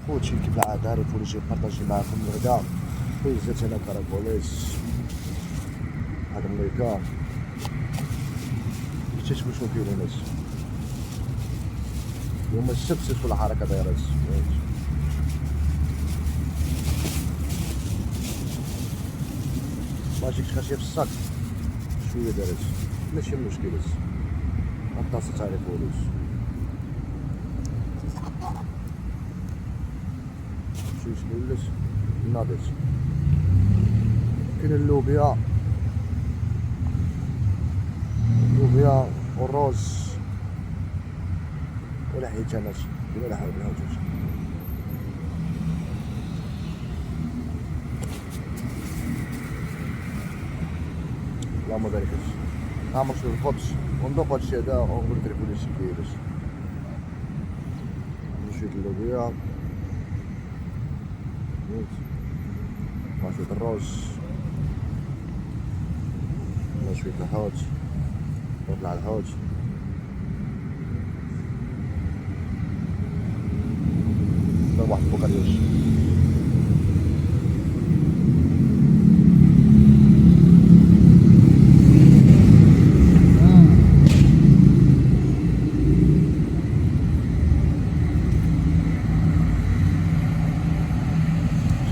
خوتي كيف العادة عارف وليت بارطاجي معاكم الغدا. زدت انا كراكوليس هاد المليكة شتي شنو كاين الناس يوم السبت كل حركة دايرة ماجيكش خاشية في الصاك شوية دارت ماشي مشكل غطاسة على فولوس شوية شكولت ناضت كاين اللوبيا والروز والحيتانات ولا حول ولا قوة. اللهم بارك فيك نعمر شويه الخبز وندوق هادشي هذا ونقول لك كيفاش كيداير شويه اللوبيا مع شويه الروز مع شويه الحوت نطلع الحوت ندير واحد البوكاليوش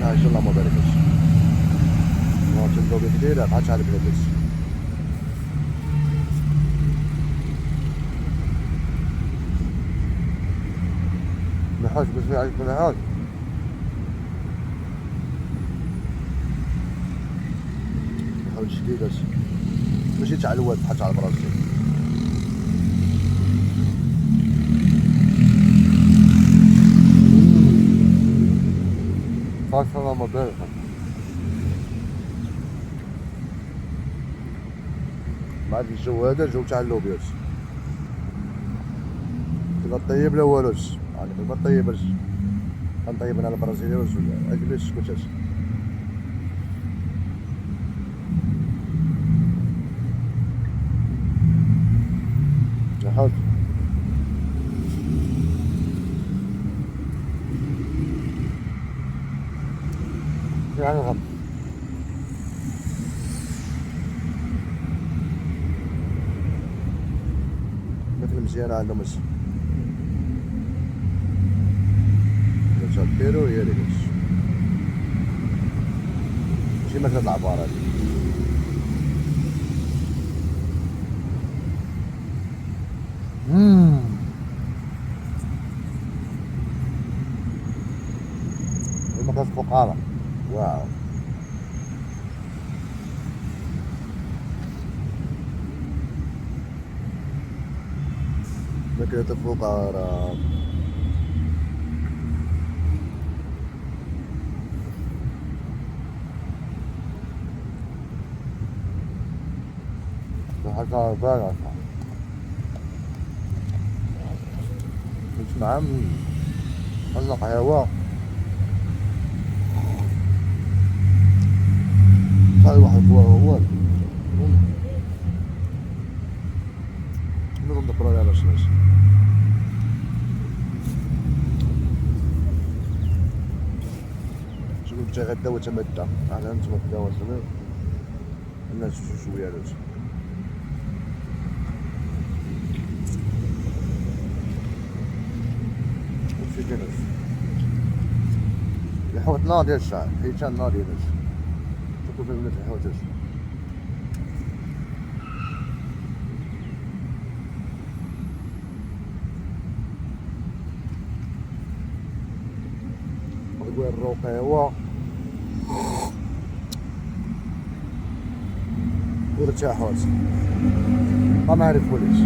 ان شاء الله ما باركش نوض اللوبيا كبيره ما عادش على بلادس الحوت بس عليك الحوت الحوت جديد ماشي تاع الواد بحال تاع البرازيل فاصلة ما بارك بعد الجو هذا الجو تاع اللوبيات تبغى طيب لا والوش يعني ما طيبش كنطيب انا البرازيلي ولا اجلس كنتاش نحاول يعني غم مثل مزيانة عندهم مش بيرو هي اللي ماشي مثل العبارة هادي المكان الفقارة واو ماكلة الفقراء حاجة بارعة كنت معاه أزرق هوا صار واحد هو نظم دبر على باش شوف تغدا وتمدى على نتوما تداوى سنة الناس شوية لازم وشي جنس الحوت ناضي الشعر حيتان ناضي لازم شوفوا في بنات الحوتاش وين الروقي هو وارتاحوا ما عارف وليش